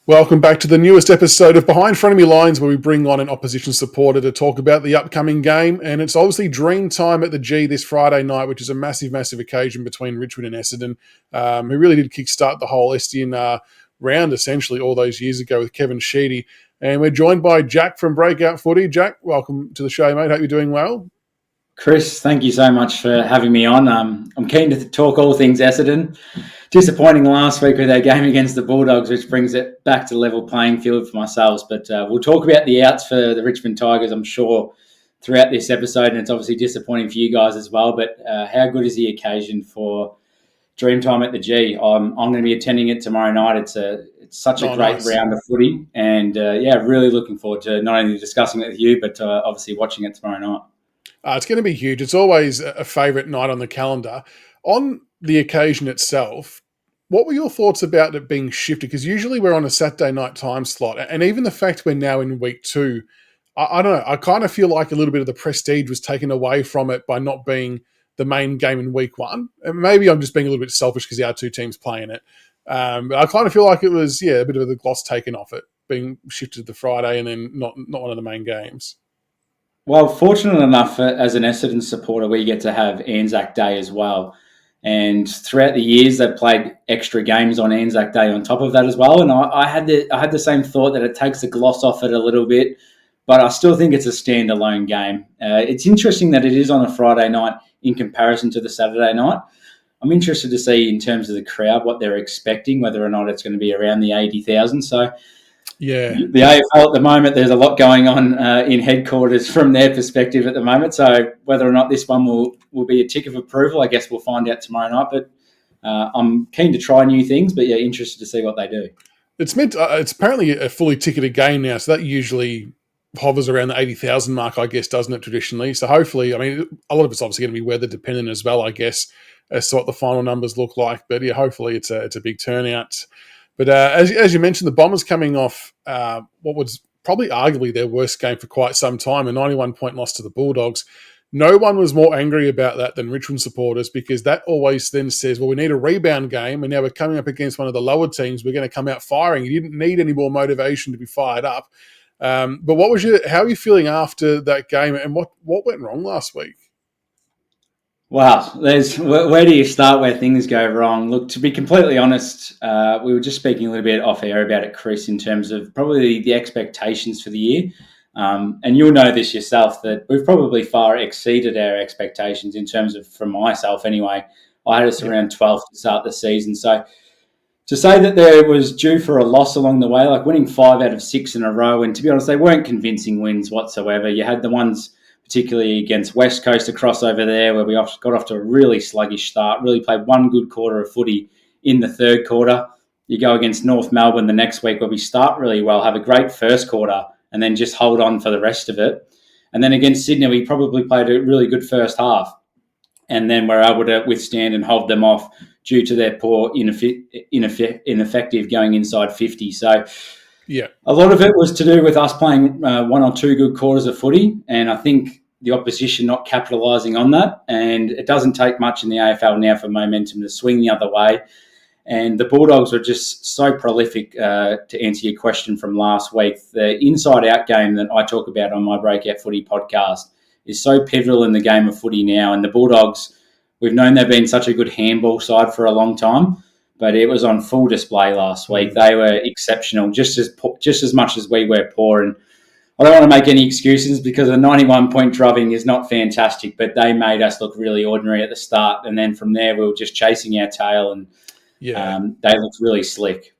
Welcome back to the newest episode of Behind Frenemy Lines, where we bring on an opposition supporter to talk about the upcoming game. And it's obviously Dreamtime at the G this Friday night, which is a massive, massive occasion between Richmond and Essendon, who really did kickstart the whole Essendon round, essentially, all those years ago with Kevin Sheedy. And we're joined by Jack from Breakout Footy. Jack, welcome to the show, mate. Hope you're doing well. Chris, thank you so much for having me on. I'm keen to talk all things Essendon. Disappointing last week with their game against the Bulldogs, which brings it back to level playing field for ourselves. But we'll talk about the outs for the Richmond Tigers, I'm sure, throughout this episode. And it's obviously disappointing for you guys as well. But how good is the occasion for Dreamtime at the G? I'm going to be attending it tomorrow night. It's such a great round of footy. And, really looking forward to not only discussing it with you, but obviously watching it tomorrow night. It's going to be huge. It's always a favourite night on the calendar. On the occasion itself, what were your thoughts about it being shifted? Because usually we're on a Saturday night time slot, and even the fact we're now in week 2, I don't know, I kind of feel like a little bit of the prestige was taken away from it by not being the main game in week 1. And maybe I'm just being a little bit selfish because there are 2 teams playing it. But I kind of feel like it was, a bit of the gloss taken off it, being shifted to Friday and then not one of the main games. Well, fortunate enough as an Essendon supporter, we get to have Anzac Day as well. And throughout the years, they've played extra games on Anzac Day on top of that as well. And I had the same thought that it takes the gloss off it a little bit, but I still think it's a standalone game. It's interesting that it is on a Friday night in comparison to the Saturday night. I'm interested to see in terms of the crowd what they're expecting, whether or not it's going to be around the 80,000. So, yeah, the AFL at the moment, there's a lot going on in headquarters from their perspective at the moment. So whether or not this one will be a tick of approval, I guess we'll find out tomorrow night. But I'm keen to try new things, but interested to see what they do. It's it's apparently a fully ticketed game now, so that usually hovers around the 80,000 mark, I guess, doesn't it, traditionally? So hopefully, I mean, a lot of it's obviously going to be weather dependent as well, I guess, as to what the final numbers look like. But hopefully it's a big turnout. But as you mentioned, the Bombers coming off what was probably arguably their worst game for quite some time, a 91-point loss to the Bulldogs. No one was more angry about that than Richmond supporters, because that always then says, well, we need a rebound game, and now we're coming up against one of the lower teams. We're going to come out firing. You didn't need any more motivation to be fired up. But how are you feeling after that game, and what went wrong last week? Wow, where do you start where things go wrong? Look, to be completely honest, we were just speaking a little bit off air about it, Chris, in terms of probably the expectations for the year. And you'll know this yourself, that we've probably far exceeded our expectations in terms of, from myself anyway. I had us around 12th to start the season. So to say that there was due for a loss along the way, like winning 5 out of 6 in a row, and to be honest, they weren't convincing wins whatsoever. You had the ones particularly against West Coast across over there, where we got off to a really sluggish start, really played one good quarter of footy in the third quarter. You go against North Melbourne the next week, where we start really well, have a great first quarter, and then just hold on for the rest of it. And then against Sydney, we probably played a really good first half, and then we're able to withstand and hold them off due to their poor ineffective going inside 50. So yeah, a lot of it was to do with us playing 1 or 2 good quarters of footy, and I think the opposition not capitalising on that. And it doesn't take much in the AFL now for momentum to swing the other way. And the Bulldogs were just so prolific, to answer your question from last week. The inside-out game that I talk about on my Breakout Footy podcast is so pivotal in the game of footy now. And the Bulldogs, we've known they've been such a good handball side for a long time, but it was on full display last week. They were exceptional, just as much as we were poor. And I don't want to make any excuses, because a 91-point drubbing is not fantastic, but they made us look really ordinary at the start. And then from there, we were just chasing our tail, and they looked really slick.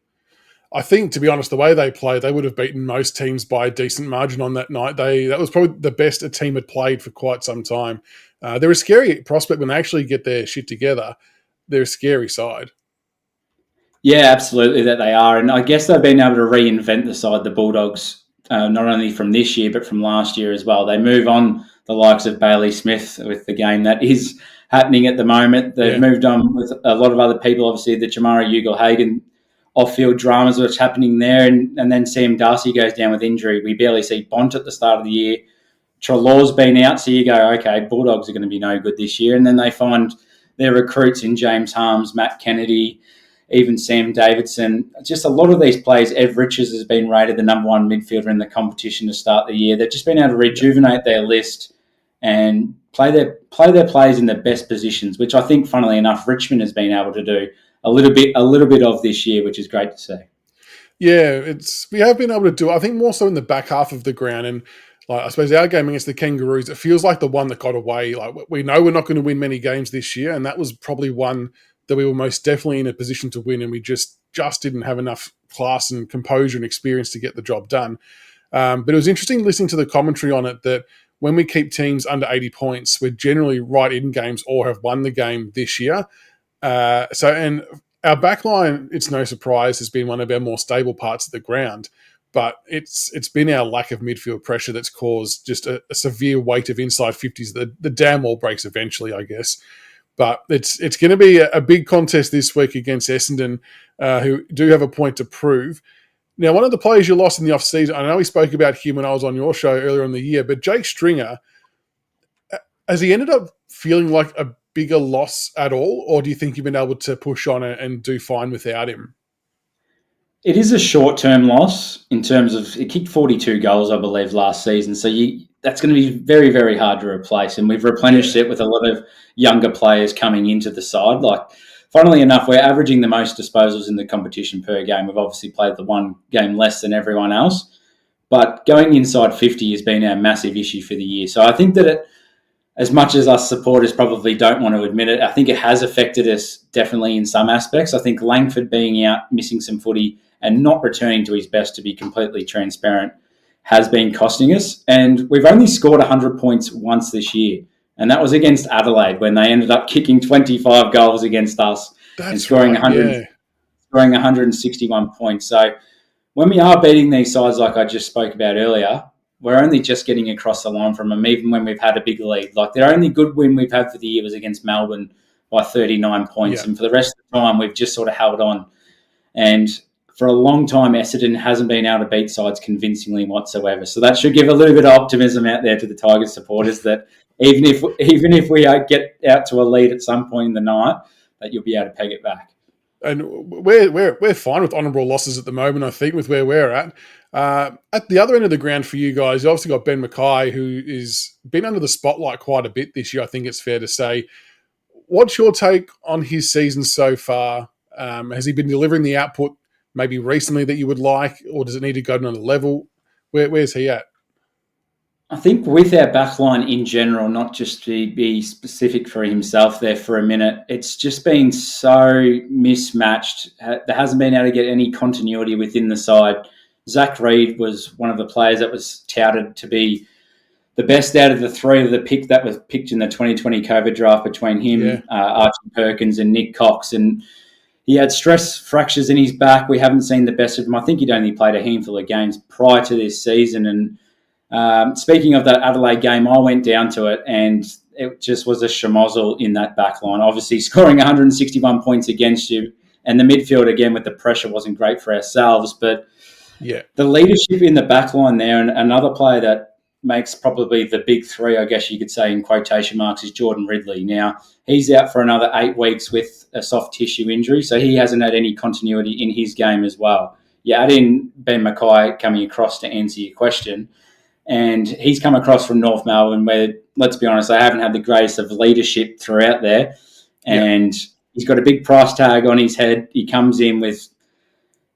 I think, to be honest, the way they played, they would have beaten most teams by a decent margin on that night. That was probably the best a team had played for quite some time. They're a scary prospect when they actually get their shit together. They're a scary side. Yeah, absolutely that they are. And I guess they've been able to reinvent the side, the Bulldogs, not only from this year but from last year as well. They move on the likes of Bailey Smith with the game that is happening at the moment. They've moved on with a lot of other people, obviously the Jamara Ugle-Hagan off-field dramas that's happening there, and then Sam Darcy goes down with injury. We barely see Bont at the start of the year. Trelaw's been out, so you go, okay, Bulldogs are going to be no good this year. And then they find their recruits in James Harms, Matt Kennedy, even Sam Davidson. Just a lot of these players. Ev Richards has been rated the number one midfielder in the competition to start the year. They've just been able to rejuvenate their list and play their players in the best positions, which I think, funnily enough, Richmond has been able to do a little bit of this year, which is great to see. Yeah, we have been able to do it, I think, more so in the back half of the ground. And like, I suppose our game against the Kangaroos, it feels like the one that got away. Like, we know we're not going to win many games this year, and that was probably one that we were most definitely in a position to win, and we just didn't have enough class and composure and experience to get the job done. But it was interesting listening to the commentary on it that when we keep teams under 80 points, we're generally right in games or have won the game this year. And our backline, it's no surprise, has been one of our more stable parts of the ground. But it's been our lack of midfield pressure that's caused just a severe weight of inside 50s. The dam all breaks eventually, I guess. But it's going to be a big contest this week against Essendon, who do have a point to prove. Now, one of the players you lost in the off-season, I know we spoke about him when I was on your show earlier in the year, but Jake Stringer, has he ended up feeling like a bigger loss at all, or do you think you've been able to push on it and do fine without him? It is a short-term loss in terms of he kicked 42 goals, I believe, last season. So that's going to be very, very hard to replace. And we've replenished it with a lot of younger players coming into the side. Like, funnily enough, we're averaging the most disposals in the competition per game. We've obviously played the one game less than everyone else. But going inside 50 has been our massive issue for the year. So I think that as much as us supporters probably don't want to admit it, I think it has affected us definitely in some aspects. I think Langford being out, missing some footy, and not returning to his best, to be completely transparent, has been costing us. And we've only scored 100 points once this year. And that was against Adelaide when they ended up kicking 25 goals against us and scoring 161 points. So when we are beating these sides like I just spoke about earlier, we're only just getting across the line from them, even when we've had a big lead. Like, the only good win we've had for the year was against Melbourne by 39 points. Yeah. And for the rest of the time, we've just sort of held on. And for a long time, Essendon hasn't been able to beat sides convincingly whatsoever. So that should give a little bit of optimism out there to the Tigers supporters that even if we get out to a lead at some point in the night, that you'll be able to peg it back. And we're fine with honourable losses at the moment, I think, with where we're at. At the other end of the ground for you guys, you obviously got Ben Mackay, who has been under the spotlight quite a bit this year, I think it's fair to say. What's your take on his season so far? Has he been delivering the output maybe recently that you would like, or does it need to go to another level? Where's he at? I think with our backline in general, not just to be specific for himself there for a minute, it's just been so mismatched. There hasn't been able to get any continuity within the side. Zach Reid was one of the players that was touted to be the best out of the three of the pick that was picked in the 2020 COVID draft between him, Archie Perkins and Nick Cox. And he had stress fractures in his back. We haven't seen the best of him. I think he'd only played a handful of games prior to this season. And speaking of that Adelaide game, I went down to it and it just was a schmozzle in that back line. Obviously scoring 161 points against you, and the midfield, again, with the pressure wasn't great for ourselves. But the leadership in the back line there, and another player that makes probably the big three, I guess you could say in quotation marks, is Jordan Ridley. Now, he's out for another 8 weeks with a soft tissue injury, so he hasn't had any continuity in his game as well. You add in Ben Mackay coming across to answer your question, and he's come across from North Melbourne where, let's be honest, they haven't had the greatest of leadership throughout there. And he's got a big price tag on his head. He comes in with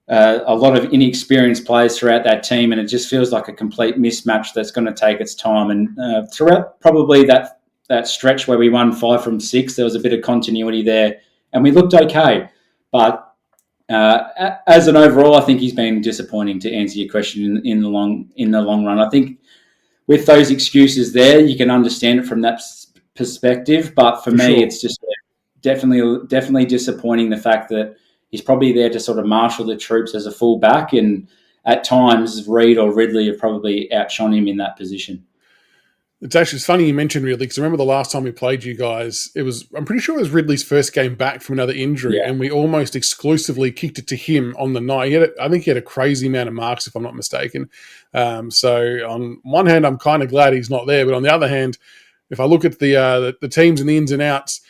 a lot of inexperienced players throughout that team, and it just feels like a complete mismatch that's going to take its time. And throughout probably that stretch where we won 5 from 6, there was a bit of continuity there, and we looked okay. But as an overall, I think he's been disappointing, to answer your question in the long run. I think with those excuses there, you can understand it from that perspective. But for me, it's just definitely disappointing, the fact that he's probably there to sort of marshal the troops as a full-back, and at times Reid or Ridley have probably outshone him in that position. It's funny you mentioned Ridley, because I remember the last time we played you guys, I'm pretty sure it was Ridley's first game back from another injury, and we almost exclusively kicked it to him on the night. I think he had a crazy amount of marks, if I'm not mistaken. So on one hand, I'm kind of glad he's not there, but on the other hand, if I look at the teams and the ins and outs,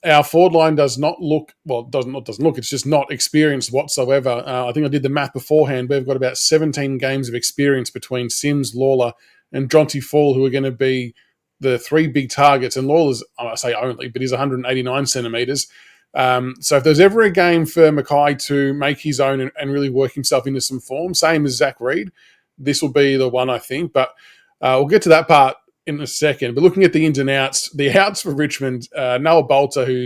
our forward line does not look, well, doesn't look, it's just not experienced whatsoever. I think I did the math beforehand. We've got about 17 games of experience between Sims, Lawler, and Jonty Fall, who are going to be the three big targets. And Lawler's, I say only, but he's 189 centimetres. So if there's ever a game for Mackay to make his own and really work himself into some form, same as Zach Reed, this will be the one, I think. But we'll get to that part in a second. But looking at the ins and outs, the outs for Richmond, Noah Bolter, who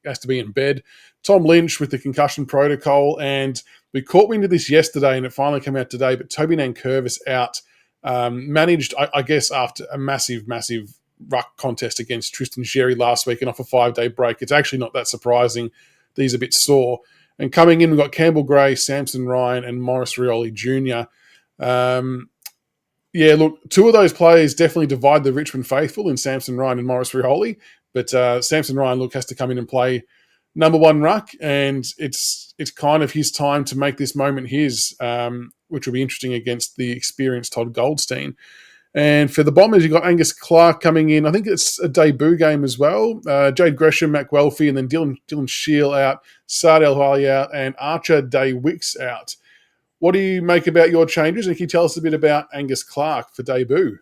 has to be in bed, Tom Lynch with the concussion protocol, and we caught wind of this yesterday and it finally came out today, but Toby Nankervis out, managed, I guess, after a massive ruck contest against Tristan Sherry last week and off a 5-day break. It's actually not that surprising. He's a bit sore. And coming in, we've got Campbell Gray, Samson Ryan, and Morris Rioli Jr. Yeah, look, two of those players definitely divide the Richmond faithful in Samson Ryan and Morris Rioli, but Samson Ryan, look, has to come in and play number one ruck, and it's kind of his time to make this moment his, which will be interesting against the experienced Todd Goldstein. And for the Bombers, you've got Angus Clark coming in. I think it's a debut game as well. Jade Gresham, Mac Welfie, and then Dylan Shield out, Saad El Hali out, and Archer Day Wicks out. What do you make about your changes? And can you tell us a bit about Angus Clark for debut?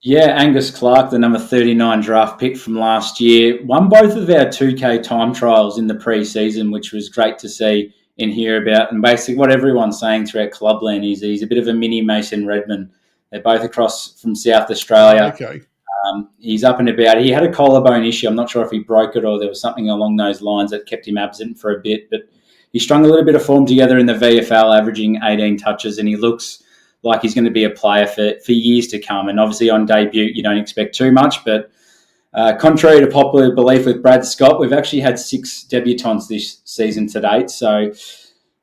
Yeah, Angus Clark, the number 39 draft pick from last year, won both of our 2K time trials in the pre-season, which was great to see and hear about. And basically what everyone's saying throughout Clubland is he's a bit of a mini Mason Redman. They're both across from South Australia. Okay. He's up and about. He had a collarbone issue. I'm not sure if he broke it or there was something along those lines that kept him absent for a bit, but he strung a little bit of form together in the VFL, averaging 18 touches, and he looks like he's going to be a player for years to come. And obviously on debut, you don't expect too much, but contrary to popular belief with Brad Scott, we've actually had 6 debutants this season to date. So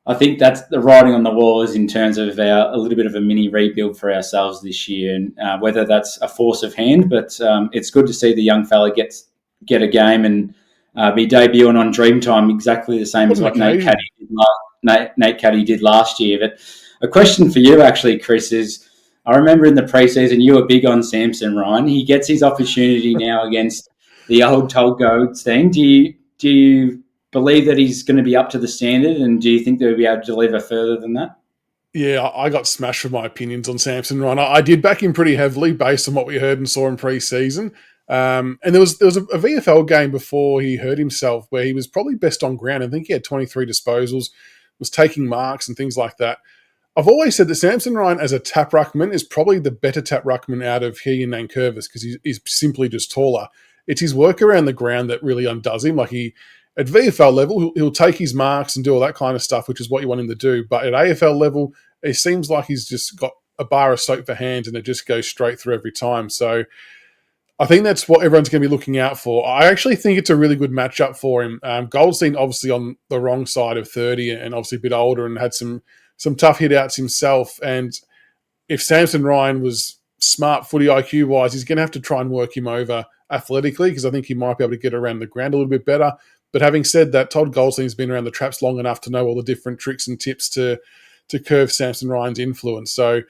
I think that's the writing on the wall is in terms of a little bit of a mini rebuild for ourselves this year, and whether that's a force of hand, but it's good to see the young fella get a game and be debuting on Dreamtime exactly the same as what Nate Caddy did last year. But a question for you, actually, Chris, is I remember in the preseason you were big on Samson Ryan. He gets his opportunity now against the old Todd Goldstein. Do you believe that he's going to be up to the standard, and do you think they'll be able to deliver further than that? Yeah, I got smashed for my opinions on Samson Ryan. I did back him pretty heavily based on what we heard and saw in pre-season. And there was a VFL game before he hurt himself where he was probably best on ground. I think he had 23 disposals, was taking marks and things like that. I've always said that Samson Ryan as a tap ruckman is probably the better tap ruckman out of he and Nankervis because he's simply just taller. It's his work around the ground that really undoes him. Like at VFL level, he'll take his marks and do all that kind of stuff, which is what you want him to do. But at AFL level, it seems like he's just got a bar of soap for hands and it just goes straight through every time. So I think that's what everyone's going to be looking out for. I actually think it's a really good matchup for him. Goldstein obviously on the wrong side of 30 and obviously a bit older and had some tough hit-outs himself. And if Samson Ryan was smart footy IQ-wise, he's going to have to try and work him over athletically because I think he might be able to get around the ground a little bit better. But having said that, Todd Goldstein's been around the traps long enough to know all the different tricks and tips to curve Samson Ryan's influence. So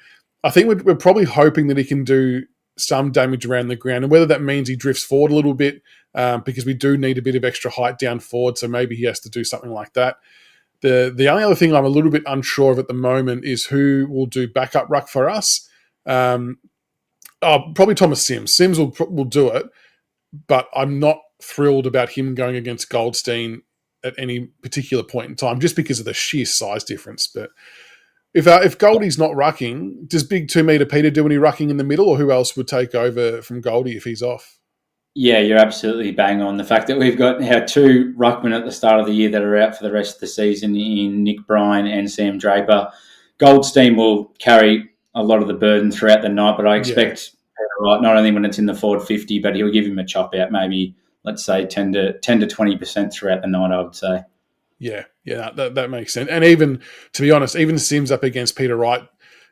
I think we're probably hoping that he can do some damage around the ground, and whether that means he drifts forward a little bit because we do need a bit of extra height down forward, so maybe he has to do something like that. The only other thing I'm a little bit unsure of at the moment is who will do backup ruck for us. Probably Thomas Sims. Sims will do it, but I'm not thrilled about him going against Goldstein at any particular point in time, just because of the sheer size difference. But if Goldie's not rucking, does big 2 metre Peter do any rucking in the middle, or who else would take over from Goldie if he's off? Yeah, you're absolutely bang on. The fact that we've got our 2 ruckmen at the start of the year that are out for the rest of the season in Nick Bryan and Sam Draper. Goldstein will carry a lot of the burden throughout the night, but I expect Peter, not only when it's in the forward 50, but he'll give him a chop out maybe, let's say, 10 to 20% throughout the night, I would say. Yeah, that makes sense. And even, to be honest, even Sims up against Peter Wright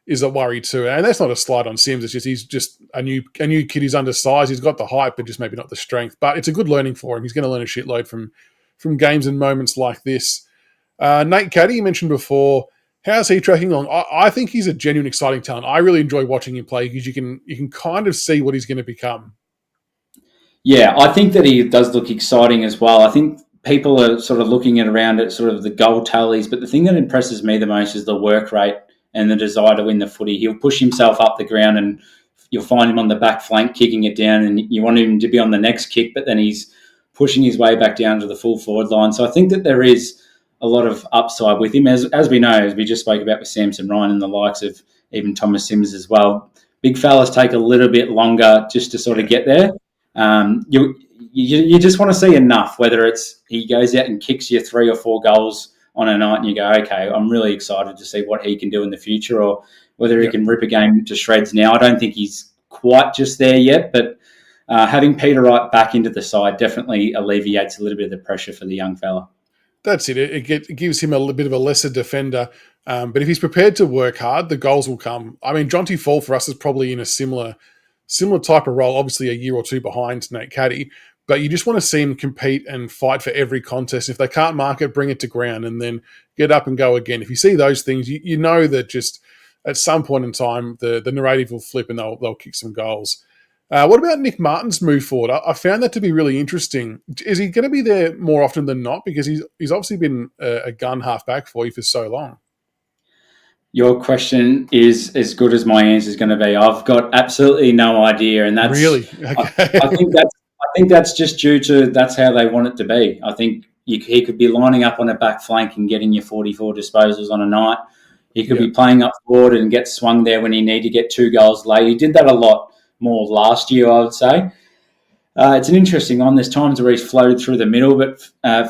is a worry too. And that's not a slight on Sims. It's just he's just a new kid. He's undersized. He's got the height, but just maybe not the strength. But it's a good learning for him. He's going to learn a shitload from games and moments like this. Nate Caddy, you mentioned before. How's he tracking along? I think he's a genuine exciting talent. I really enjoy watching him play because you can kind of see what he's going to become. Yeah, I think that he does look exciting as well. I think people are sort of looking at around at sort of the goal tallies, but the thing that impresses me the most is the work rate and the desire to win the footy. He'll push himself up the ground and you'll find him on the back flank kicking it down, and you want him to be on the next kick, but then he's pushing his way back down to the full forward line. So I think that there is a lot of upside with him, as we know, as we just spoke about with Samson Ryan and the likes of even Thomas Sims as well. Big fellas take a little bit longer just to sort of get there. You just want to see enough, whether it's he goes out and kicks you 3 or 4 goals on a night and you go, okay, I'm really excited to see what he can do in the future, or whether he can rip a game to shreds now. I don't think he's quite just there yet, but having Peter Wright back into the side definitely alleviates a little bit of the pressure for the young fella. That's it. It gives him a bit of a lesser defender. But if he's prepared to work hard, the goals will come. I mean, Jonty Fall for us is probably in a similar type of role, obviously a year or two behind Nate Caddy, but you just want to see him compete and fight for every contest. If they can't mark it, bring it to ground and then get up and go again. If you see those things, you know that just at some point in time, the narrative will flip and they'll kick some goals. What about Nick Martin's move forward? I found that to be really interesting. Is he going to be there more often than not? Because he's obviously been a gun halfback for you for so long. Your question is as good as my answer is going to be. I've got absolutely no idea, and that's really okay. I think that's just due to that's how they want it to be. I think he could be lining up on a back flank and getting you 44 disposals on a night. He could be playing up forward and get swung there when he need to get 2 goals late. He did that a lot more last year, I would say. It's an interesting one. There's times where he's floated through the middle, but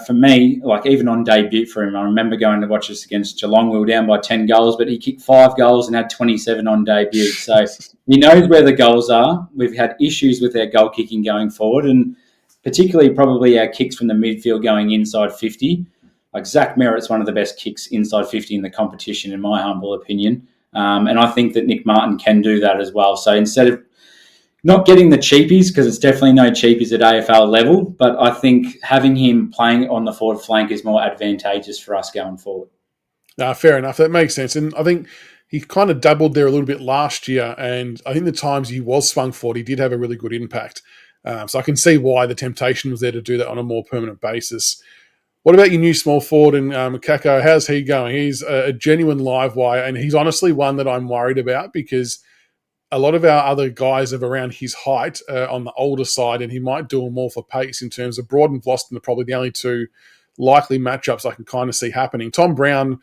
for me, like even on debut for him, I remember going to watch us against Geelong. We were down by 10 goals, but he kicked 5 goals and had 27 on debut. So he knows where the goals are. We've had issues with our goal kicking going forward, and particularly probably our kicks from the midfield going inside 50. Like Zach Merritt's one of the best kicks inside 50 in the competition, in my humble opinion. And I think that Nick Martin can do that as well. So instead of not getting the cheapies, because it's definitely no cheapies at AFL level, but I think having him playing on the forward flank is more advantageous for us going forward. Fair enough. That makes sense. And I think he kind of dabbled there a little bit last year, and I think the times he was swung forward, he did have a really good impact. So I can see why the temptation was there to do that on a more permanent basis. What about your new small forward and Kako? How's he going? He's a genuine live wire, and he's honestly one that I'm worried about because a lot of our other guys are around his height on the older side, and he might do more for pace in terms of Broad and Vlosten are probably the only 2 likely matchups I can kind of see happening. Tom Brown,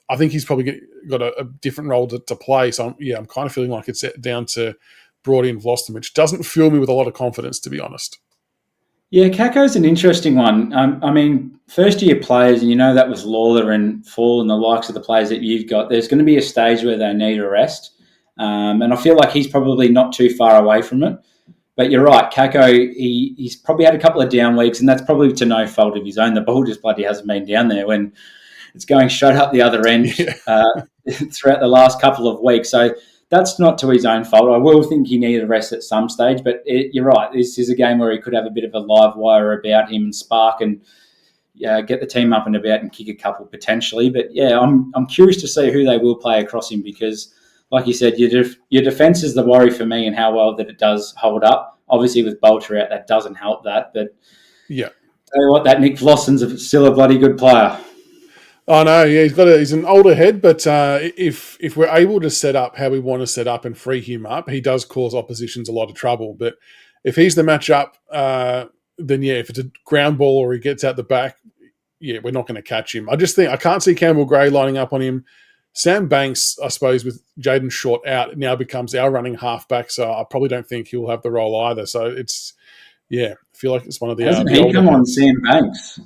I think he's probably got a different role to play. So, I'm kind of feeling like it's down to Broad and Vlosten, which doesn't fill me with a lot of confidence, to be honest. Yeah, Kako's an interesting one. I mean, first-year players, and you know that was Lawler and Fall and the likes of the players that you've got, there's going to be a stage where they need a rest. And I feel like he's probably not too far away from it. But you're right, Kako, he's probably had a couple of down weeks, and that's probably to no fault of his own. The ball just bloody hasn't been down there when it's going straight up the other end throughout the last couple of weeks. So that's not to his own fault. I will think he needed a rest at some stage, but you're right. This is a game where he could have a bit of a live wire about him and spark and get the team up and about and kick a couple potentially. But, I'm curious to see who they will play across him because, like you said, your defence is the worry for me and how well that it does hold up. Obviously, with Bolter out, that doesn't help that. But tell you what, that Nick Vlosten's still a bloody good player. Oh no, yeah, he's an older head, but if we're able to set up how we want to set up and free him up, he does cause oppositions a lot of trouble. But if he's the matchup, then if it's a ground ball or he gets out the back, we're not going to catch him. I just think I can't see Campbell Gray lining up on him. Sam Banks, I suppose, with Jaden Short out, now becomes our running halfback, so I probably don't think he'll have the role either. So it's, I feel like it's one of the... Hasn't he come on, Sam Banks?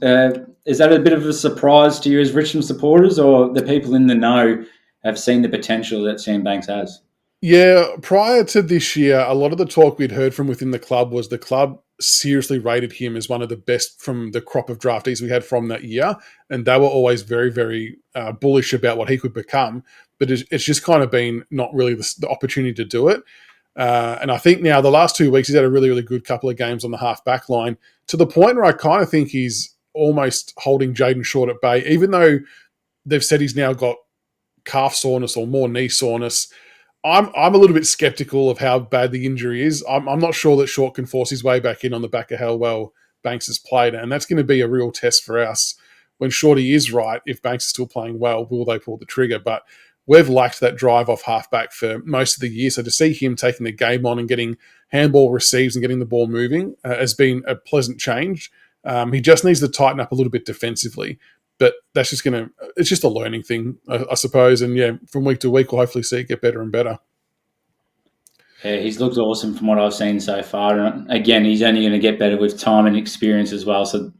Is that a bit of a surprise to you as Richmond supporters, or the people in the know have seen the potential that Sam Banks has? Yeah, prior to this year, a lot of the talk we'd heard from within the club was the club seriously rated him as one of the best from the crop of draftees we had from that year. And they were always very, very bullish about what he could become. But it's just kind of been not really the opportunity to do it. And I think now the last 2 weeks, he's had a really, really good couple of games on the half-back line to the point where I kind of think he's almost holding Jaden Short at bay, even though they've said he's now got calf soreness or more knee soreness. I'm a little bit skeptical of how bad the injury is. I'm not sure that Short can force his way back in on the back of how well Banks has played, and that's going to be a real test for us. When Shorty is right, if Banks is still playing well, will they pull the trigger? But we've lacked that drive off halfback for most of the year. So to see him taking the game on and getting handball receives and getting the ball moving has been a pleasant change. He just needs to tighten up a little bit defensively. But that's just it's just a learning thing, I suppose. And yeah, from week to week, we'll hopefully see it get better and better. Yeah, he's looked awesome from what I've seen so far. And again, he's only going to get better with time and experience as well. So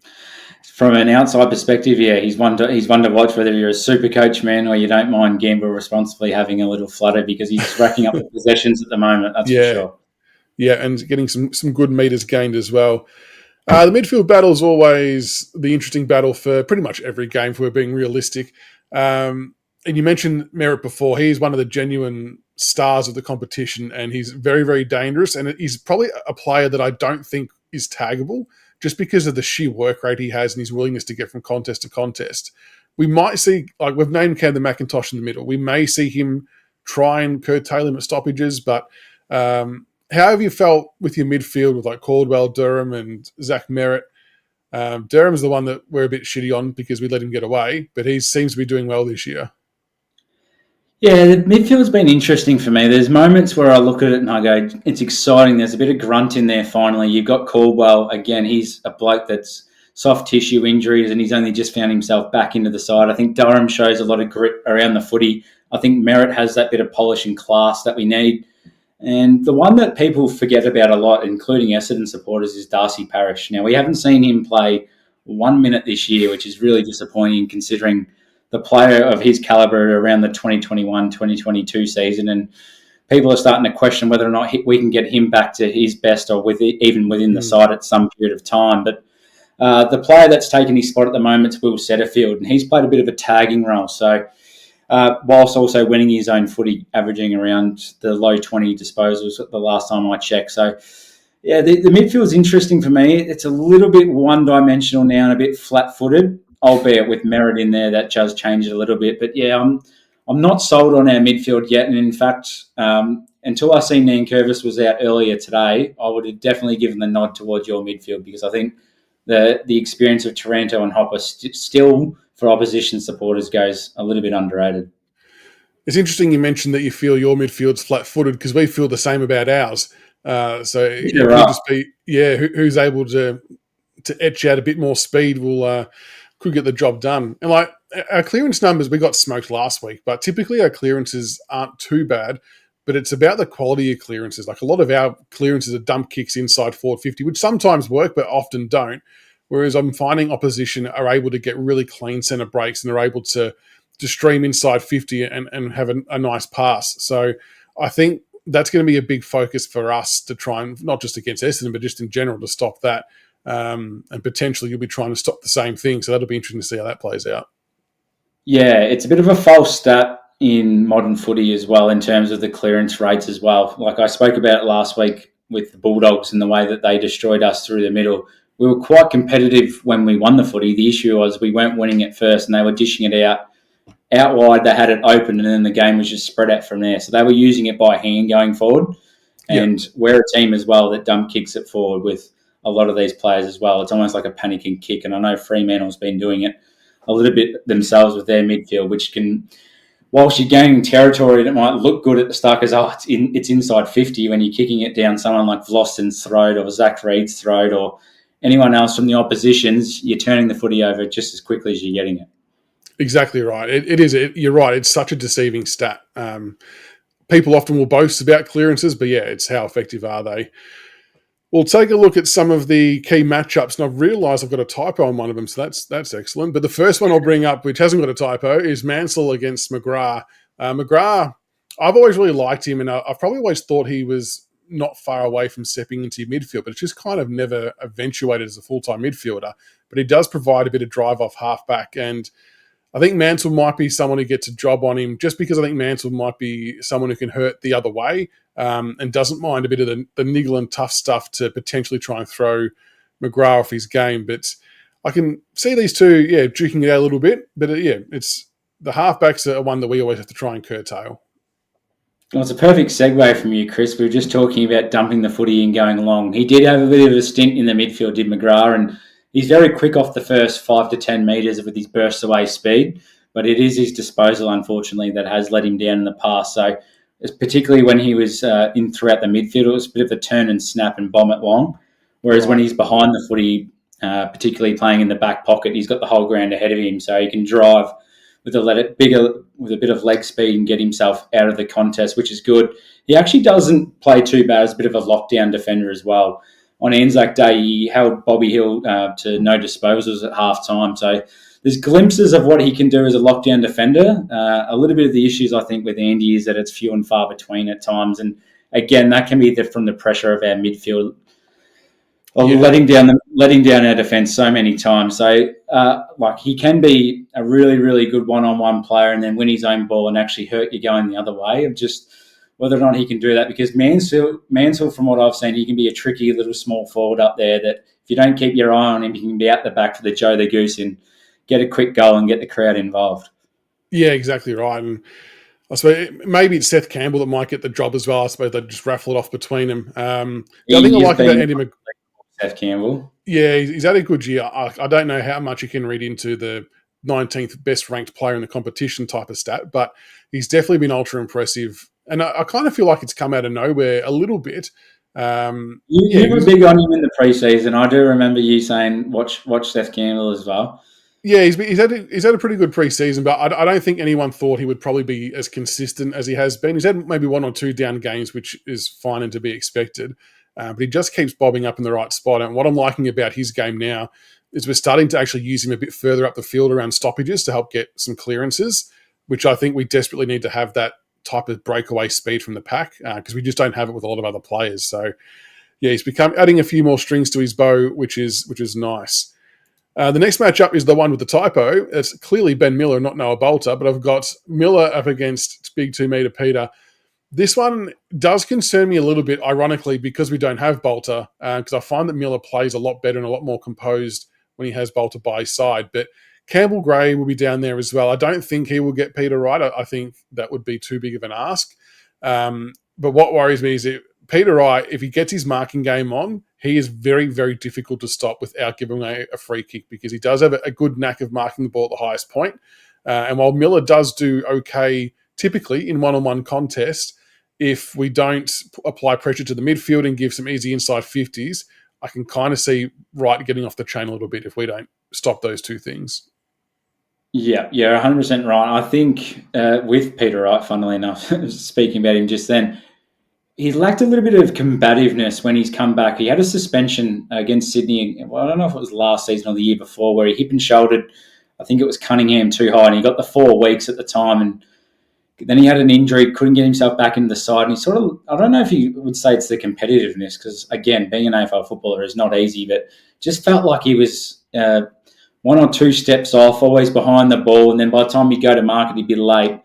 from an outside perspective, yeah, he's one to watch, whether you're a super coach, man, or you don't mind gamble responsibly having a little flutter, because he's racking up the possessions at the moment, that's for sure. Yeah, and getting some good meters gained as well. The midfield battle is always the interesting battle for pretty much every game, if we're being realistic. And you mentioned Merritt before. He's one of the genuine stars of the competition, and he's very, very dangerous. And he's probably a player that I don't think is taggable, just because of the sheer work rate he has and his willingness to get from contest to contest. We might see, like we've named Camden McIntosh in the middle, we may see him try and curtail him at stoppages, but how have you felt with your midfield with like Caldwell, Durham, and Zach Merritt? Durham's the one that we're a bit shitty on because we let him get away, but he seems to be doing well this year. Yeah, the midfield's been interesting for me. There's moments where I look at it and I go, it's exciting. There's a bit of grunt in there finally. You've got Caldwell. Again, he's a bloke that's soft tissue injuries and he's only just found himself back into the side. I think Durham shows a lot of grit around the footy. I think Merritt has that bit of polish and class that we need. And the one that people forget about a lot, including Essendon supporters, is Darcy Parish. Now, we haven't seen him play 1 minute this year, which is really disappointing considering the player of his calibre around the 2021-2022 season. And people are starting to question whether or not we can get him back to his best or even within the side at some period of time. But the player that's taken his spot at the moment is Will Setterfield, and he's played a bit of a tagging role. So whilst also winning his own footy, averaging around the low 20 disposals the last time I checked. So, yeah, the midfield's interesting for me. It's a little bit one-dimensional now and a bit flat-footed, albeit with Merritt in there, that does change it a little bit. But, yeah, I'm not sold on our midfield yet. And, in fact, until I see Nankervis was out earlier today, I would have definitely given the nod towards your midfield, because I think the experience of Taranto and Hopper still – for opposition supporters goes a little bit underrated. It's interesting you mentioned that you feel your midfield's flat-footed, because we feel the same about ours. So it could just be, who's able to etch out a bit more speed could get the job done. And like our clearance numbers, we got smoked last week, but typically our clearances aren't too bad. But it's about the quality of clearances. Like a lot of our clearances are dump kicks inside forward 50, which sometimes work but often don't. Whereas I'm finding opposition are able to get really clean centre breaks and they're able to stream inside 50 and have a nice pass. So I think that's going to be a big focus for us to try and, not just against Essendon, but just in general, to stop that. And potentially you'll be trying to stop the same thing. So that'll be interesting to see how that plays out. Yeah, it's a bit of a false stat in modern footy as well in terms of the clearance rates as well. Like I spoke about it last week with the Bulldogs and the way that they destroyed us through the middle. We were quite competitive when we won the footy. The issue was we weren't winning it first and they were dishing it out wide. They had it open and then the game was just spread out from there. So they were using it by hand going forward. And we're a team as well that dump kicks it forward with a lot of these players as well. It's almost like a panicking kick. And I know Fremantle's been doing it a little bit themselves with their midfield, which can, whilst you're gaining territory, it might look good at the start because, it's inside 50 when you're kicking it down someone like Vlosten's throat or Zach Reed's throat or anyone else from the oppositions, you're turning the footy over just as quickly as you're getting it. Exactly right. It is. You're right. It's such a deceiving stat. People often will boast about clearances, but yeah, it's how effective are they? We'll take a look at some of the key matchups, and I've realised I've got a typo on one of them, so that's excellent. But the first one I'll bring up, which hasn't got a typo, is Mansell against McGrath. McGrath, I've always really liked him, and I've probably always thought he was not far away from stepping into midfield, but it's just kind of never eventuated as a full-time midfielder. But he does provide a bit of drive off halfback, and I think Mansell might be someone who gets a job on him just because I think Mansell might be someone who can hurt the other way and doesn't mind a bit of the niggle and tough stuff to potentially try and throw McGrath off his game. But I can see these two, duking it out a little bit. But it's the halfbacks are one that we always have to try and curtail. Well, it's a perfect segue from you, Chris. We were just talking about dumping the footy and going long. He did have a bit of a stint in the midfield, did McGrath, and he's very quick off the first 5 to 10 metres with his burst away speed, but it is his disposal, unfortunately, that has let him down in the past. So, particularly when he was in throughout the midfield, it was a bit of a turn and snap and bomb it long. Whereas when he's behind the footy, particularly playing in the back pocket, he's got the whole ground ahead of him, so he can drive with with a bit of leg speed and get himself out of the contest, which is good. He actually doesn't play too bad as a bit of a lockdown defender as well. On Anzac Day, he held Bobby Hill to no disposals at half time. So there's glimpses of what he can do as a lockdown defender. A little bit of the issues, I think, with Andy is that it's few and far between at times. And again, that can be from the pressure of our midfield letting down our defence so many times. So, he can be a really, really good one-on-one player and then win his own ball and actually hurt you going the other way. Of just whether or not he can do that, because Mansfield, from what I've seen, he can be a tricky little small forward up there that if you don't keep your eye on him, he can be out the back for the Joe the Goose and get a quick goal and get the crowd involved. Yeah, exactly right. And I suppose maybe it's Seth Campbell that might get the job as well. I suppose they just raffle it off between them. The other thing I like about Andy Seth Campbell. Yeah, he's had a good year. I don't know how much you can read into the 19th best ranked player in the competition type of stat, but he's definitely been ultra impressive. And I kind of feel like it's come out of nowhere a little bit. You were big on him in the preseason. I do remember you saying watch Seth Campbell as well. Yeah, he's had a pretty good preseason, but I don't think anyone thought he would probably be as consistent as he has been. He's had maybe 1 or 2 down games, which is fine and to be expected. But he just keeps bobbing up in the right spot. And what I'm liking about his game now is we're starting to actually use him a bit further up the field around stoppages to help get some clearances, which I think we desperately need to have that type of breakaway speed from the pack because we just don't have it with a lot of other players. So, yeah, he's become adding a few more strings to his bow, which is nice. The next matchup is the one with the typo. It's clearly Ben Miller, not Noah Bolter, but I've got Miller up against big 2 metre Peter. This one does concern me a little bit, ironically, because we don't have Bolter, because I find that Miller plays a lot better and a lot more composed when he has Bolter by his side. But Campbell Gray will be down there as well. I don't think he will get Peter right. I think that would be too big of an ask. But what worries me is Peter Wright, if he gets his marking game on, he is very, very difficult to stop without giving away a free kick because he does have a good knack of marking the ball at the highest point. And while Miller does do okay typically in one-on-one contests, if we don't apply pressure to the midfield and give some easy inside 50s, I can kind of see Wright getting off the chain a little bit if we don't stop those two things. Yeah, 100% right. I think with Peter Wright, funnily enough, speaking about him just then, he's lacked a little bit of combativeness when he's come back. He had a suspension against Sydney. Well, I don't know if it was last season or the year before, where he hip and shouldered, I think it was Cunningham too high, and he got the 4 weeks at the time. And then he had an injury, couldn't get himself back into the side. And he sort of, I don't know if he would say it's the competitiveness, because, again, being an AFL footballer is not easy, but just felt like he was 1 or 2 steps off, always behind the ball. And then by the time he'd go to market, he'd be late.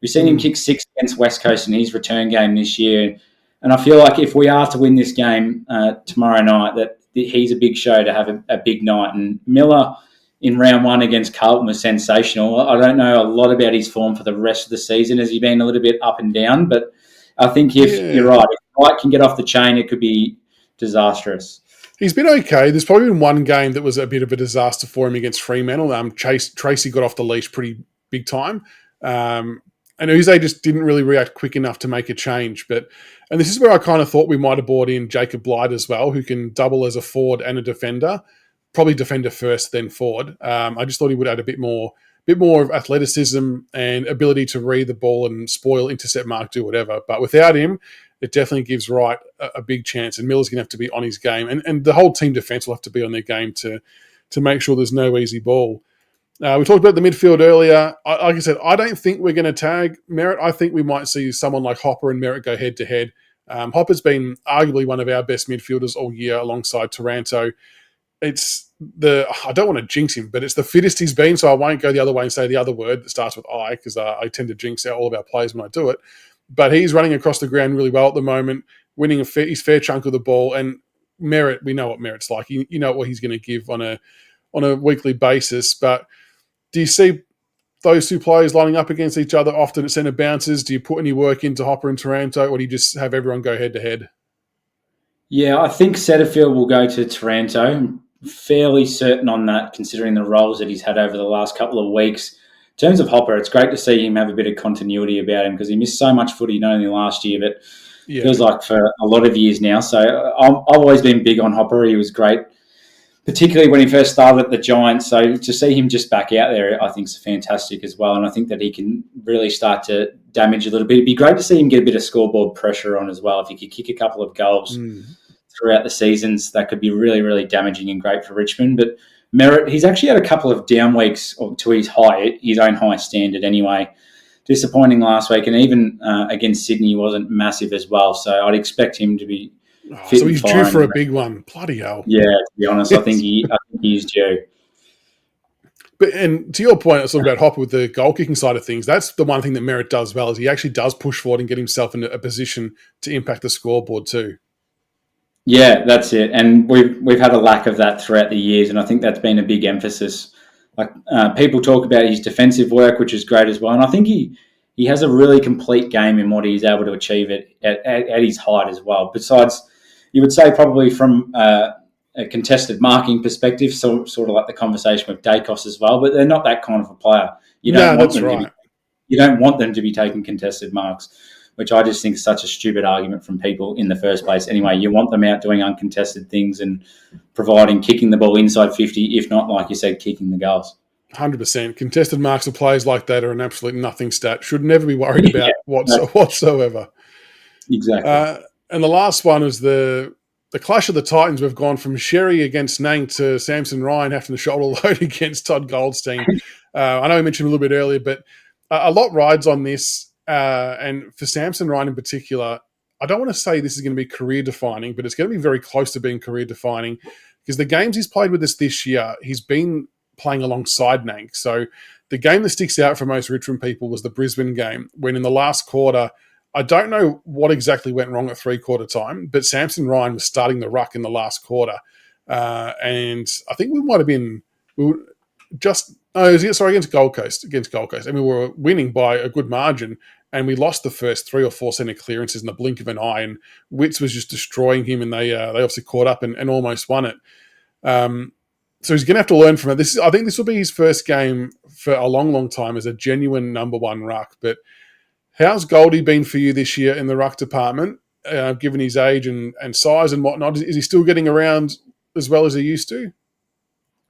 We've seen him kick 6 against West Coast in his return game this year. And I feel like if we are to win this game tomorrow night, that he's a big show to have a big night. And Miller in round 1 against Carlton was sensational. I don't know a lot about his form for the rest of the season. Has he been a little bit up and down? But I think you're right, if Wright can get off the chain, it could be disastrous. He's been okay. There's probably been one game that was a bit of a disaster for him against Fremantle. Tracy got off the leash pretty big time. And Uze just didn't really react quick enough to make a change. And this is where I kind of thought we might have brought in Jacob Blight as well, who can double as a forward and a defender. Probably defender first, then forward. I just thought he would add a bit more of athleticism and ability to read the ball and spoil, intercept, mark, do whatever. But without him, it definitely gives Wright a big chance. And Miller's going to have to be on his game. And the whole team defence will have to be on their game to make sure there's no easy ball. We talked about the midfield earlier. Like I said, I don't think we're going to tag Merritt. I think we might see someone like Hopper and Merritt go head-to-head. Hopper's been arguably one of our best midfielders all year alongside Taranto. I don't want to jinx him, but it's the fittest he's been, so I won't go the other way and say the other word that starts with I, because I tend to jinx all of our players when I do it. But he's running across the ground really well at the moment, winning his fair chunk of the ball. And Merritt, we know what Merritt's like. You know what he's going to give on a weekly basis. But do you see those two players lining up against each other often at centre bounces? Do you put any work into Hopper and Taranto, or do you just have everyone go head-to-head? Yeah, I think Setterfield will go to Taranto. I'm fairly certain on that, considering the roles that he's had over the last couple of weeks. In terms of Hopper, it's great to see him have a bit of continuity about him because he missed so much footy not only last year, but feels like for a lot of years now. So I've always been big on Hopper. He was great, particularly when he first started at the Giants. So to see him just back out there, I think is fantastic as well. And I think that he can really start to damage a little bit. It'd be great to see him get a bit of scoreboard pressure on as well. If he could kick a couple of goals throughout the seasons, that could be really, really damaging and great for Richmond. But Merritt, he's actually had a couple of down weeks to his own high standard anyway. Disappointing last week, and even against Sydney, he wasn't massive as well. So I'd expect him to be fit. So he's due for a big one. Bloody hell. Yeah, to be honest, I think he's due. And to your point, sort of about Hopper with the goal kicking side of things, that's the one thing that Merritt does well, is he actually does push forward and get himself in a position to impact the scoreboard too. Yeah, that's it. And we've had a lack of that throughout the years, and I think that's been a big emphasis. Like people talk about his defensive work, which is great as well, and I think he has a really complete game in what he's able to achieve at his height as well. Besides, you would say probably from a contested marking perspective, so sort of like the conversation with Dacos as well, but they're not that kind of a player. You don't want them to be taking contested marks, which I just think is such a stupid argument from people in the first place. Anyway, you want them out doing uncontested things and kicking the ball inside 50, if not, like you said, kicking the goals. 100%. Contested marks of players like that are an absolute nothing stat. Should never be worried about whatsoever. Exactly. And the last one was the clash of the Titans. We've gone from Sherry against Nang to Samson Ryan having to shoulder load against Todd Goldstein. I know we mentioned a little bit earlier, but a lot rides on this. And for Samson Ryan in particular, I don't want to say this is going to be career-defining, but it's going to be very close to being career-defining because the games he's played with us this year, he's been playing alongside Nang. So the game that sticks out for most Richmond people was the Brisbane game, when in the last quarter, I don't know what exactly went wrong at three-quarter time, but Samson Ryan was starting the ruck in the last quarter. And I think we might have been against Gold Coast. And we were winning by a good margin, and we lost the first 3 or 4 centre clearances in the blink of an eye, and Witts was just destroying him, and they obviously caught up and almost won it. So he's going to have to learn from it. I think this will be his first game for a long, long time as a genuine number one ruck. But how's Goldie been for you this year in the ruck department, given his age and size and whatnot? Is he still getting around as well as he used to?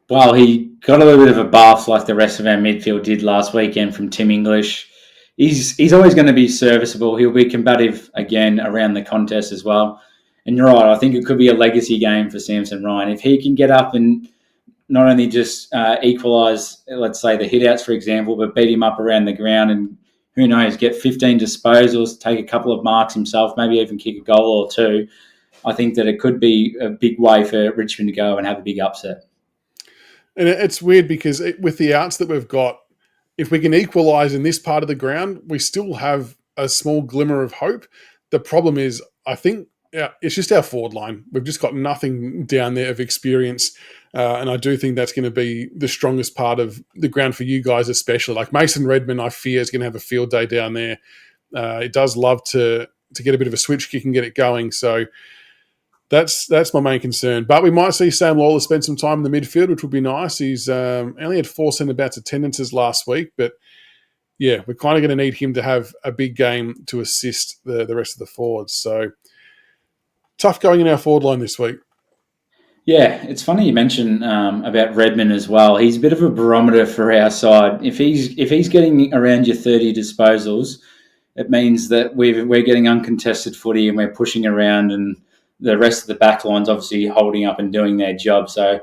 Well, he got a little bit of a bath like the rest of our midfield did last weekend from Tim English. He's always going to be serviceable. He'll be combative again around the contest as well. And you're right, I think it could be a legacy game for Samson Ryan. If he can get up and not only just equalise, let's say, the hit-outs, for example, but beat him up around the ground and, who knows, get 15 disposals, take a couple of marks himself, maybe even kick a goal or two, I think that it could be a big way for Richmond to go and have a big upset. And it's weird because with the outs that we've got, if we can equalise in this part of the ground, we still have a small glimmer of hope. The problem is, I think, it's just our forward line. We've just got nothing down there of experience. And I do think that's going to be the strongest part of the ground for you guys, especially. Like Mason Redmond, I fear, is going to have a field day down there. It does love to get a bit of a switch kick and get it going. So that's my main concern. But we might see Sam Lawler spend some time in the midfield, which would be nice. He's only had 4 centre-backs attendances last week. But, yeah, we're kind of going to need him to have a big game to assist the rest of the forwards. So tough going in our forward line this week. Yeah, it's funny you mention about Redmond as well. He's a bit of a barometer for our side. If he's getting around your 30 disposals, it means that we're getting uncontested footy and we're pushing around, and the rest of the back line's obviously holding up and doing their job. So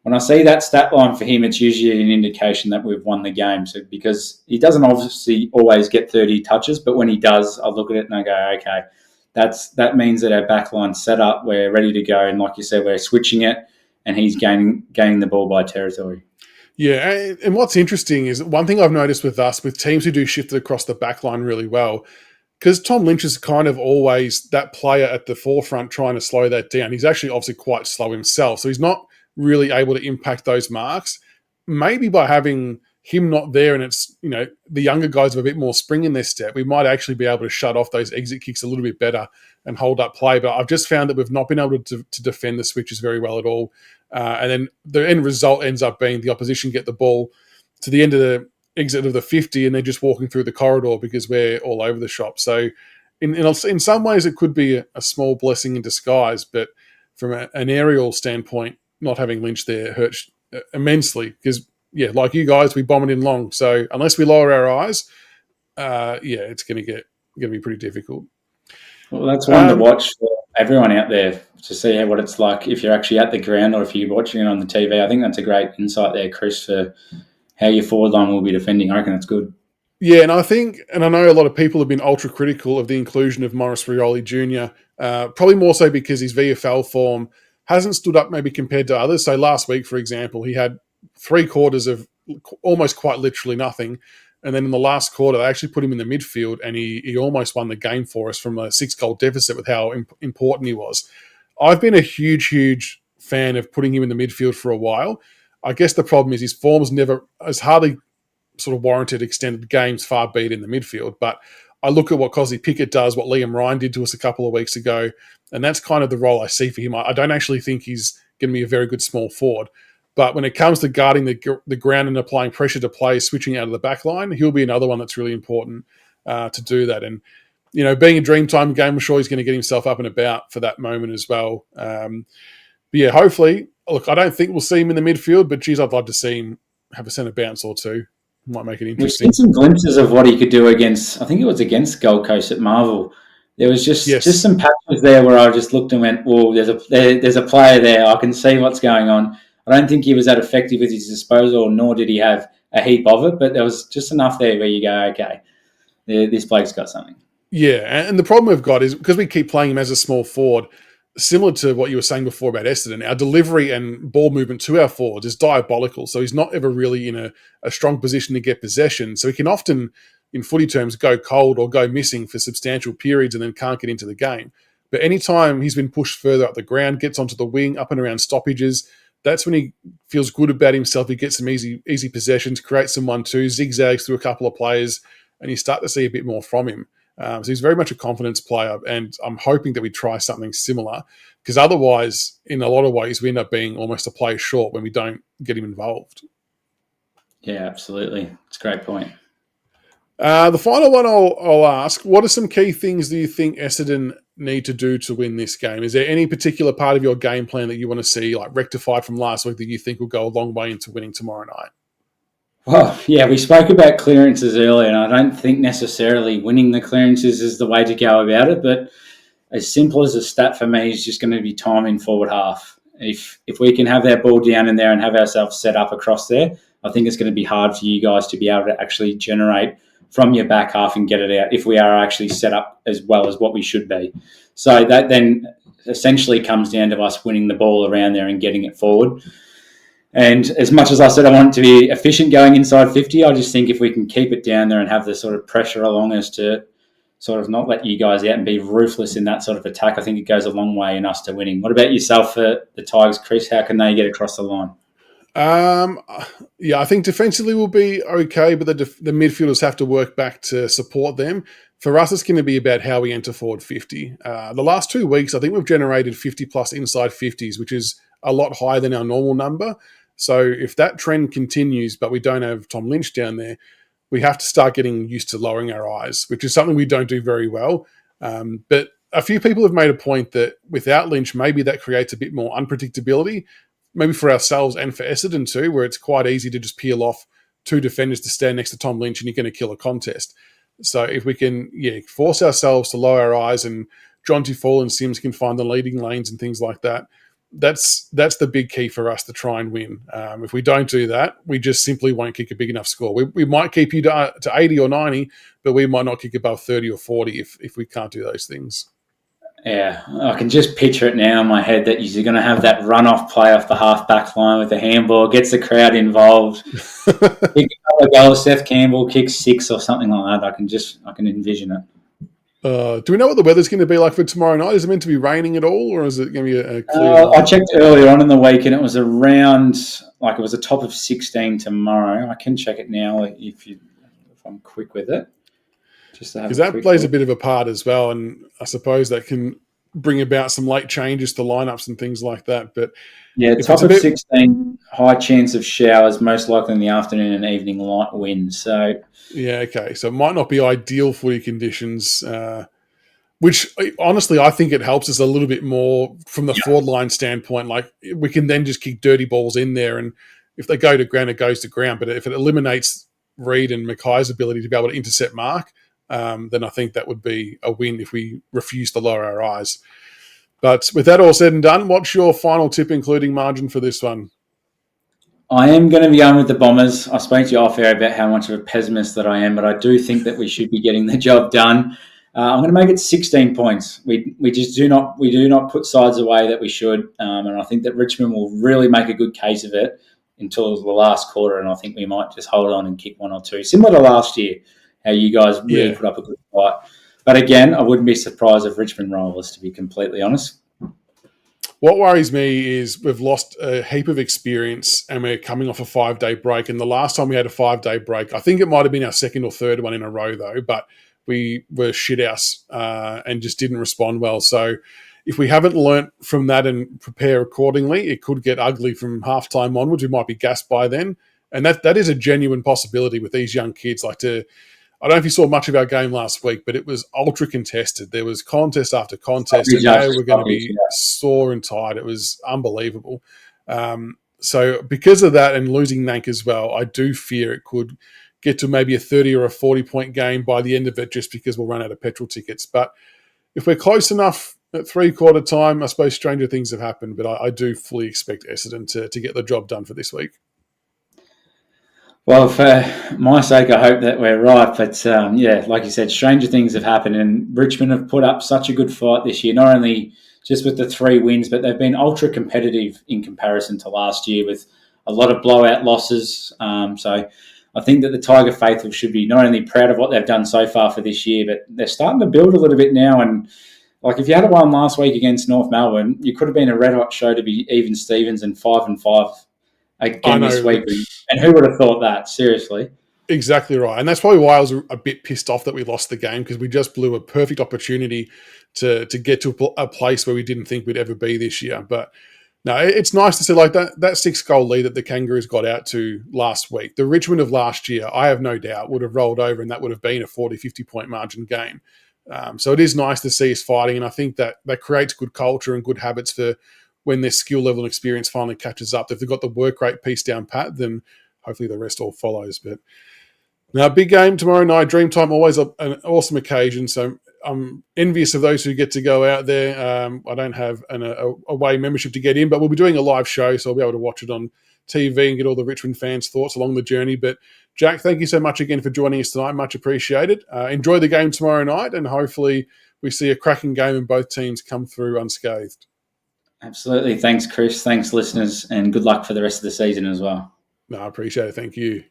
when I see that stat line for him, it's usually an indication that we've won the game. So because he doesn't obviously always get 30 touches, but when he does, I look at it and I go, okay, that means that our back line's set up, we're ready to go, and like you said, we're switching it, and he's gaining the ball by territory. Yeah, and what's interesting is one thing I've noticed with us, with teams who do shift it across the back line really well, because Tom Lynch is kind of always that player at the forefront trying to slow that down. He's actually obviously quite slow himself, so he's not really able to impact those marks. Maybe by having him not there, and it's, the younger guys have a bit more spring in their step, we might actually be able to shut off those exit kicks a little bit better and hold up play. But I've just found that we've not been able to defend the switches very well at all. And then the end result ends up being the opposition get the ball to the end of the exit of the 50 and they're just walking through the corridor because we're all over the shop. So in some ways it could be a small blessing in disguise, but from an aerial standpoint, not having Lynch there hurts immensely because, like you guys, we bomb it in long. So unless we lower our eyes, it's going to be pretty difficult. Well, that's one to watch for everyone out there to see what it's like if you're actually at the ground or if you're watching it on the TV. I think that's a great insight there, Chris, for how your forward line will be defending. I reckon that's good. Yeah, and I know a lot of people have been ultra critical of the inclusion of Maurice Rioli Jr., probably more so because his VFL form hasn't stood up maybe compared to others. So last week, for example, he had 3 quarters of almost quite literally nothing. And then in the last quarter, they actually put him in the midfield and he almost won the game for us from a 6-goal deficit with how important he was. I've been a huge, huge fan of putting him in the midfield for a while. I guess the problem is his form's has hardly sort of warranted extended games, far be it in the midfield. But I look at what Cosy Pickett does, what Liam Ryan did to us a couple of weeks ago, and that's kind of the role I see for him. I don't actually think he's going to be a very good small forward. But when it comes to guarding the ground and applying pressure to play, switching out of the back line, he'll be another one that's really important to do that. And, being a Dreamtime game, I'm sure he's going to get himself up and about for that moment as well. But hopefully, look, I don't think we'll see him in the midfield, but geez, I'd love to see him have a centre bounce or two. Might make it interesting. We've seen some glimpses of what he could do against, I think it was against Gold Coast at Marvel. There was just some patches there where I just looked and went, "Whoa, there's a player there. I can see what's going on." I don't think he was that effective with his disposal, nor did he have a heap of it. But there was just enough there where you go, "Okay, this bloke's got something." Yeah, and the problem we've got is because we keep playing him as a small forward, similar to what you were saying before about Essendon, our delivery and ball movement to our forwards is diabolical. So he's not ever really in a strong position to get possession. So he can often, in footy terms, go cold or go missing for substantial periods and then can't get into the game. But anytime he's been pushed further up the ground, gets onto the wing, up and around stoppages, that's when he feels good about himself. He gets some easy possessions, creates some 1-2, zigzags through a couple of players, and you start to see a bit more from him. So he's very much a confidence player, and I'm hoping that we try something similar because otherwise, in a lot of ways, we end up being almost a player short when we don't get him involved. Yeah, absolutely. It's a great point. The final one I'll ask, what are some key things do you think Essendon need to do to win this game? Is there any particular part of your game plan that you want to see rectified from last week that you think will go a long way into winning tomorrow night? Well, yeah, we spoke about clearances earlier, and I don't think necessarily winning the clearances is the way to go about it, but as simple as a stat for me is just going to be time in forward half. If we can have that ball down in there and have ourselves set up across there, I think it's going to be hard for you guys to be able to actually generate from your back half and get it out if we are actually set up as well as what we should be. So that then essentially comes down to us winning the ball around there and getting it forward. And as much as I said I want it to be efficient going inside 50, I just think if we can keep it down there and have the sort of pressure along us to sort of not let you guys out and be ruthless in that sort of attack, I think it goes a long way in us to winning. What about yourself for the Tigers, Chris? How can they get across the line? I think defensively will be okay, but the midfielders have to work back to support them. For us, it's going to be about how we enter forward 50. The last 2 weeks, I think we've generated 50-plus inside 50s, which is a lot higher than our normal number. So if that trend continues, but we don't have Tom Lynch down there, we have to start getting used to lowering our eyes, which is something we don't do very well. But a few people have made a point that without Lynch, maybe that creates a bit more unpredictability, maybe for ourselves and for Essendon too, where it's quite easy to just peel off 2 defenders to stand next to Tom Lynch and you're going to kill a contest. So if we can force ourselves to lower our eyes and Jonty Fall and Sims can find the leading lanes and things like that, that's the big key for us to try and win. If we don't do that, we just simply won't kick a big enough score. We might keep you to 80 or 90, but we might not kick above 30 or 40 if we can't do those things. Yeah, I can just picture it now in my head that you're going to have that run-off play off the half-back line with the handball, gets the crowd involved, kick a couple of goals, Seth Campbell kicks 6 or something like that. I can envision it. Do we know what the weather's going to be like for tomorrow night? Is it meant to be raining at all, or is it going to be a clear I night? checked earlier on in the week, and it was around it was a top of 16 tomorrow. I can check it now if I'm quick with it, just to have Because a that quick plays a look. bit of a part as well, and I suppose that can bring about some late changes to lineups and things like that. But Yeah, if it's top a of bit, 16, high chance of showers, most likely in the afternoon and evening, light wind. So, yeah, okay, so it might not be ideal footy conditions. Which honestly, I think it helps us a little bit more from the yeah, forward line standpoint. Like we can then just kick dirty balls in there, and if they go to ground, it goes to ground. But if it eliminates Reed and Mackay's ability to be able to intercept Mark, then I think that would be a win if we refuse to lower our eyes. But with that all said and done, what's your final tip, including margin for this one? I am going to be going with the Bombers. I spoke to you off air about how much of a pessimist that I am, but I do think that we should be getting the job done. I'm going to make it 16 points. We just do not put sides away that we should, and I think that Richmond will really make a good case of it until the last quarter. And I think we might just hold on and kick one or two, similar to last year, how you guys really Yeah. put up a good fight. But again, I wouldn't be surprised if Richmond roll us, to be completely honest. What worries me is we've lost a heap of experience and we're coming off a 5-day break. And the last time we had a 5-day break, I think it might have been our second or third one in a row, though, but we were shit house and just didn't respond well. So if we haven't learnt from that and prepare accordingly, it could get ugly from halftime onwards. We might be gassed by then. And that is a genuine possibility with these young kids. I don't know if you saw much of our game last week, but it was ultra contested. There was contest after contest, and they were going to be sore and tired. It was unbelievable. So because of that and losing Nank as well, I do fear it could get to maybe a 30 or a 40-point game by the end of it just because we'll run out of petrol tickets. But if we're close enough at three-quarter time, I suppose stranger things have happened, but I do fully expect Essendon to get the job done for this week. Well, for my sake, I hope that we're right. But yeah, like you said, stranger things have happened, and Richmond have put up such a good fight this year. Not only just with the 3 wins, but they've been ultra competitive in comparison to last year with a lot of blowout losses. So I think that the Tiger faithful should be not only proud of what they've done so far for this year, but they're starting to build a little bit now. And like if you had one last week against North Melbourne, you could have been a red hot show to be even Stevens and 5-5 I again this know. week. And who would have thought that? Seriously. Exactly right. And that's probably why I was a bit pissed off that we lost the game because we just blew a perfect opportunity to get to a place where we didn't think we'd ever be this year. But no, it's nice to see like that 6-goal lead that the Kangaroos got out to last week. The Richmond of last year, I have no doubt, would have rolled over and that would have been a 40, 50-point margin game. So it is nice to see us fighting. And I think that creates good culture and good habits for when their skill level and experience finally catches up. If they've got the work rate piece down pat, then hopefully the rest all follows. But now, big game tomorrow night. Dreamtime, always an awesome occasion. So I'm envious of those who get to go out there. I don't have an away membership to get in, but we'll be doing a live show, so I'll be able to watch it on TV and get all the Richmond fans' thoughts along the journey. But Jack, thank you so much again for joining us tonight. Much appreciated. Enjoy the game tomorrow night, and hopefully we see a cracking game and both teams come through unscathed. Absolutely. Thanks, Chris. Thanks, listeners, and good luck for the rest of the season as well. No, I appreciate it. Thank you.